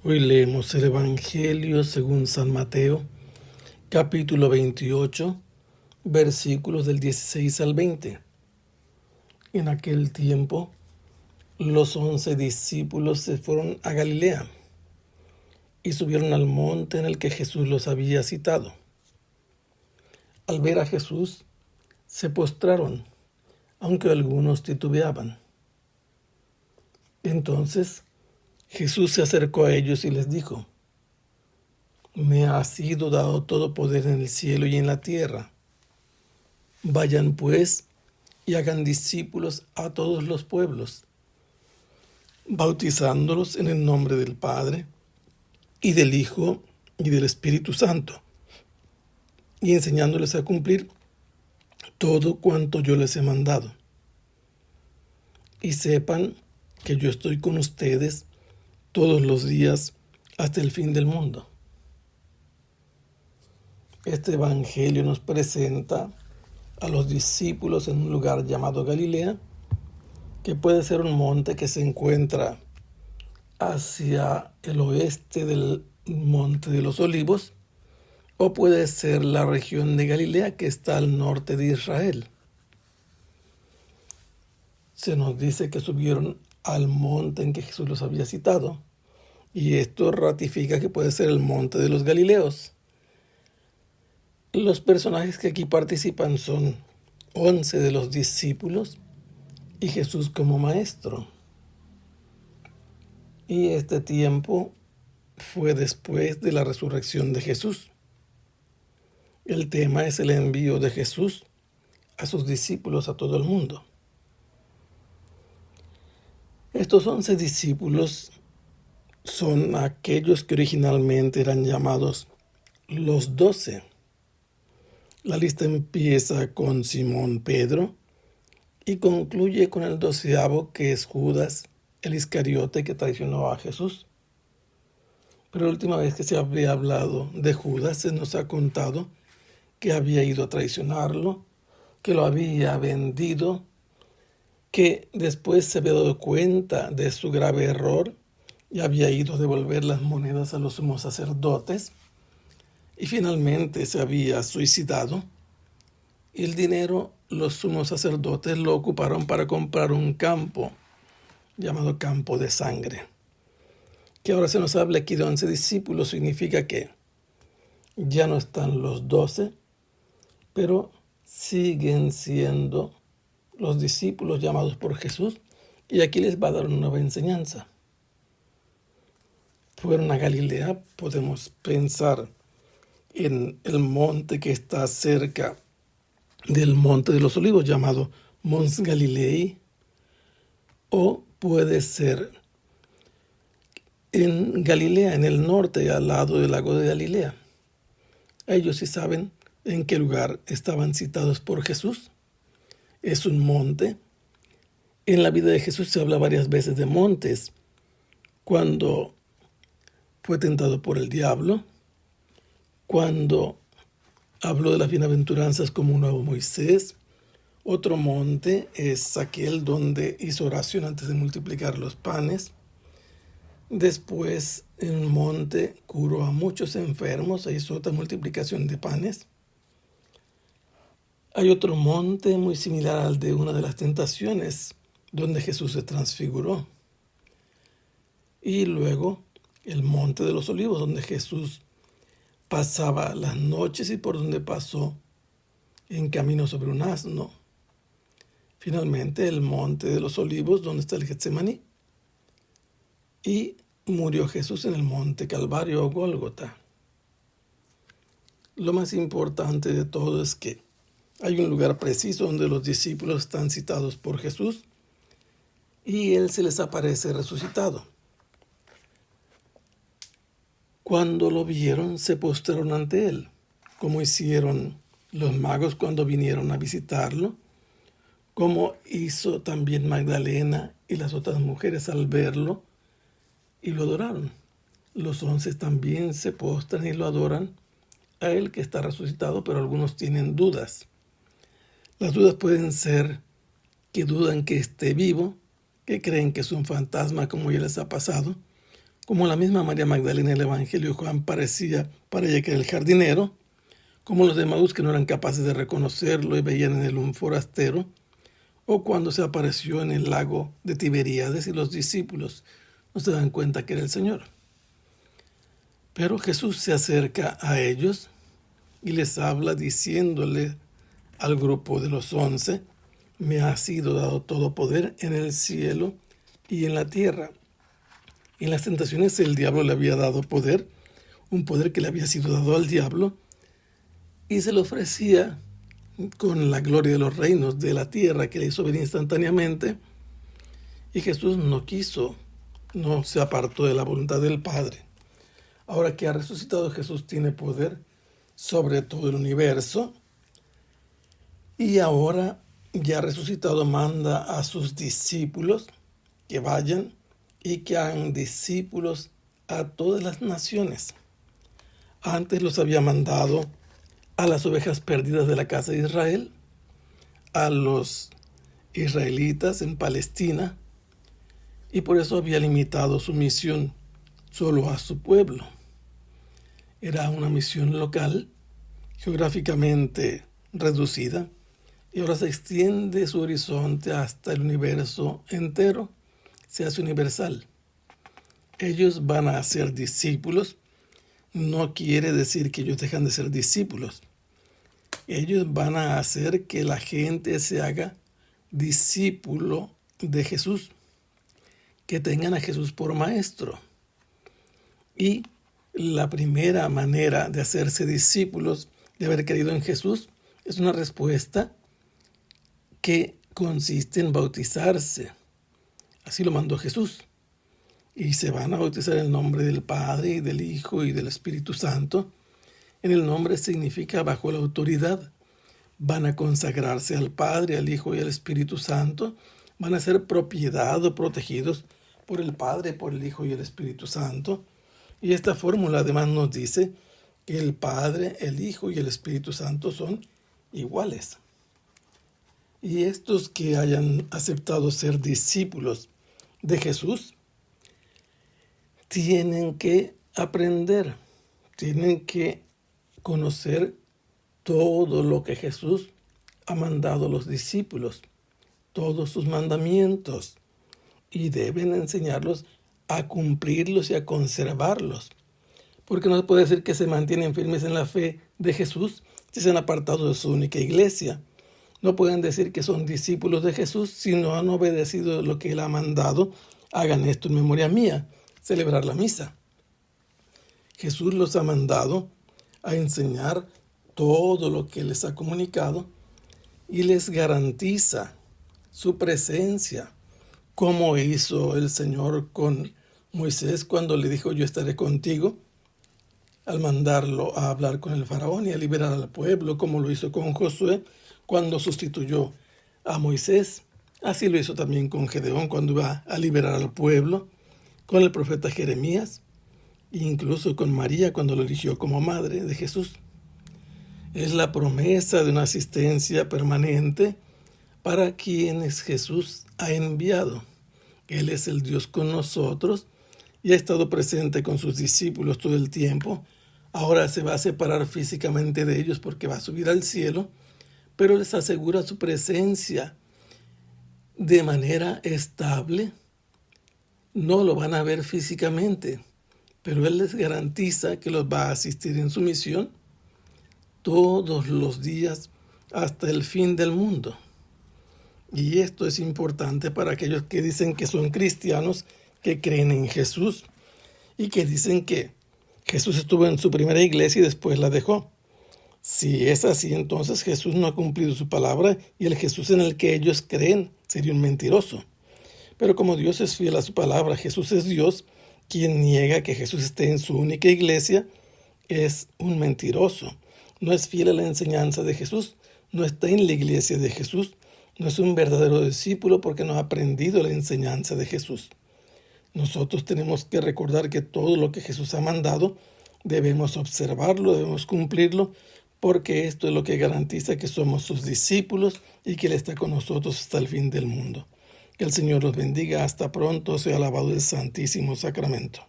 Hoy leemos el Evangelio según San Mateo, capítulo 28, versículos del 16 al 20. En aquel tiempo, los 11 discípulos se fueron a Galilea y subieron al monte en el que Jesús los había citado. Al ver a Jesús, se postraron, aunque algunos titubeaban. Entonces, Jesús se acercó a ellos y les dijo: Me ha sido dado todo poder en el cielo y en la tierra. Vayan pues y hagan discípulos a todos los pueblos, bautizándolos en el nombre del Padre, y del Hijo, y del Espíritu Santo, y enseñándoles a cumplir todo cuanto yo les he mandado. Y sepan que yo estoy con ustedes todos los días hasta el fin del mundo. Este evangelio nos presenta a los discípulos en un lugar llamado Galilea, que puede ser un monte que se encuentra hacia el oeste del Monte de los Olivos, o puede ser la región de Galilea que está al norte de Israel. Se nos dice que subieron al monte en que Jesús los había citado, y esto ratifica que puede ser el monte de los Galileos. Los personajes que aquí participan son 11 de los discípulos y Jesús como maestro. Y este tiempo fue después de la resurrección de Jesús. El tema es el envío de Jesús a sus discípulos a todo el mundo. Estos 11 discípulos son aquellos que originalmente eran llamados los 12. La lista empieza con Simón Pedro y concluye con el 12avo, que es Judas, el Iscariote, que traicionó a Jesús. Pero la última vez que se había hablado de Judas, se nos ha contado que había ido a traicionarlo, que lo había vendido, que después se había dado cuenta de su grave error y había ido a devolver las monedas a los sumos sacerdotes, y finalmente se había suicidado. Y el dinero los sumos sacerdotes lo ocuparon para comprar un campo llamado campo de sangre. Que ahora se nos habla aquí de 11 discípulos significa que ya no están los 12, pero siguen siendo los discípulos llamados por Jesús, y aquí les va a dar una nueva enseñanza. Fueron a Galilea, podemos pensar en el monte que está cerca del Monte de los Olivos, llamado Mons Galilei, o puede ser en Galilea, en el norte, al lado del lago de Galilea. Ellos sí saben en qué lugar estaban citados por Jesús. Es un monte. En la vida de Jesús se habla varias veces de montes. Cuando fue tentado por el diablo, cuando habló de las bienaventuranzas como un nuevo Moisés. Otro monte es aquel donde hizo oración antes de multiplicar los panes. Después, en un monte, curó a muchos enfermos e hizo otra multiplicación de panes. Hay otro monte muy similar al de una de las tentaciones, donde Jesús se transfiguró. Y luego, el Monte de los Olivos, donde Jesús pasaba las noches y por donde pasó en camino sobre un asno. Finalmente, el Monte de los Olivos, donde está el Getsemaní. Y murió Jesús en el Monte Calvario o Gólgota. Lo más importante de todo es que hay un lugar preciso donde los discípulos están citados por Jesús y Él se les aparece resucitado. Cuando lo vieron, se postraron ante Él, como hicieron los magos cuando vinieron a visitarlo, como hizo también Magdalena y las otras mujeres al verlo, y lo adoraron. Los 11 también se postran y lo adoran a Él que está resucitado, pero algunos tienen dudas. Las dudas pueden ser que dudan que esté vivo, que creen que es un fantasma como ya les ha pasado, como la misma María Magdalena en el Evangelio de Juan parecía para ella que era el jardinero, como los de Emaús que no eran capaces de reconocerlo y veían en él un forastero, o cuando se apareció en el lago de Tiberíades y los discípulos no se dan cuenta que era el Señor. Pero Jesús se acerca a ellos y les habla diciéndole al grupo de los 11, me ha sido dado todo poder en el cielo y en la tierra. En las tentaciones el diablo le había dado poder, un poder que le había sido dado al diablo, y se le ofrecía con la gloria de los reinos de la tierra que le hizo venir instantáneamente, y Jesús no quiso, no se apartó de la voluntad del Padre. Ahora que ha resucitado, Jesús tiene poder sobre todo el universo, y ahora ya resucitado manda a sus discípulos que vayan y que hagan discípulos a todas las naciones. Antes los había mandado a las ovejas perdidas de la casa de Israel, a los israelitas en Palestina, y por eso había limitado su misión solo a su pueblo. Era una misión local, geográficamente reducida, y ahora se extiende su horizonte hasta el universo entero, se hace universal. Ellos van a ser discípulos, no quiere decir que ellos dejan de ser discípulos. Ellos van a hacer que la gente se haga discípulo de Jesús, que tengan a Jesús por maestro. Y la primera manera de hacerse discípulos, de haber creído en Jesús, es una respuesta que consiste en bautizarse. Así lo mandó Jesús. Y se van a bautizar en el nombre del Padre, y del Hijo, y del Espíritu Santo. En el nombre significa bajo la autoridad. Van a consagrarse al Padre, al Hijo y al Espíritu Santo. Van a ser propiedad o protegidos por el Padre, por el Hijo y el Espíritu Santo. Y esta fórmula además nos dice que el Padre, el Hijo y el Espíritu Santo son iguales. Y estos que hayan aceptado ser discípulos de Jesús tienen que aprender, tienen que conocer todo lo que Jesús ha mandado a los discípulos, todos sus mandamientos, y deben enseñarlos a cumplirlos y a conservarlos. Porque no se puede decir que se mantienen firmes en la fe de Jesús si se han apartado de su única iglesia. No pueden decir que son discípulos de Jesús si no han obedecido lo que Él ha mandado. Hagan esto en memoria mía, celebrar la misa. Jesús los ha mandado a enseñar todo lo que les ha comunicado y les garantiza su presencia, como hizo el Señor con Moisés cuando le dijo yo estaré contigo, al mandarlo a hablar con el faraón y a liberar al pueblo, como lo hizo con Josué cuando sustituyó a Moisés. Así lo hizo también con Gedeón cuando iba a liberar al pueblo, con el profeta Jeremías, e incluso con María cuando lo eligió como madre de Jesús. Es la promesa de una asistencia permanente para quienes Jesús ha enviado. Él es el Dios con nosotros y ha estado presente con sus discípulos todo el tiempo. Ahora se va a separar físicamente de ellos porque va a subir al cielo, pero les asegura su presencia de manera estable. No lo van a ver físicamente, pero Él les garantiza que los va a asistir en su misión todos los días hasta el fin del mundo. Y esto es importante para aquellos que dicen que son cristianos, que creen en Jesús y que dicen que Jesús estuvo en su primera iglesia y después la dejó. Si es así, entonces Jesús no ha cumplido su palabra y el Jesús en el que ellos creen sería un mentiroso. Pero como Dios es fiel a su palabra, Jesús es Dios, quien niega que Jesús esté en su única iglesia es un mentiroso. No es fiel a la enseñanza de Jesús, no está en la iglesia de Jesús, no es un verdadero discípulo porque no ha aprendido la enseñanza de Jesús. Nosotros tenemos que recordar que todo lo que Jesús ha mandado debemos observarlo, debemos cumplirlo, porque esto es lo que garantiza que somos sus discípulos y que Él está con nosotros hasta el fin del mundo. Que el Señor los bendiga. Hasta pronto. Sea alabado el Santísimo Sacramento.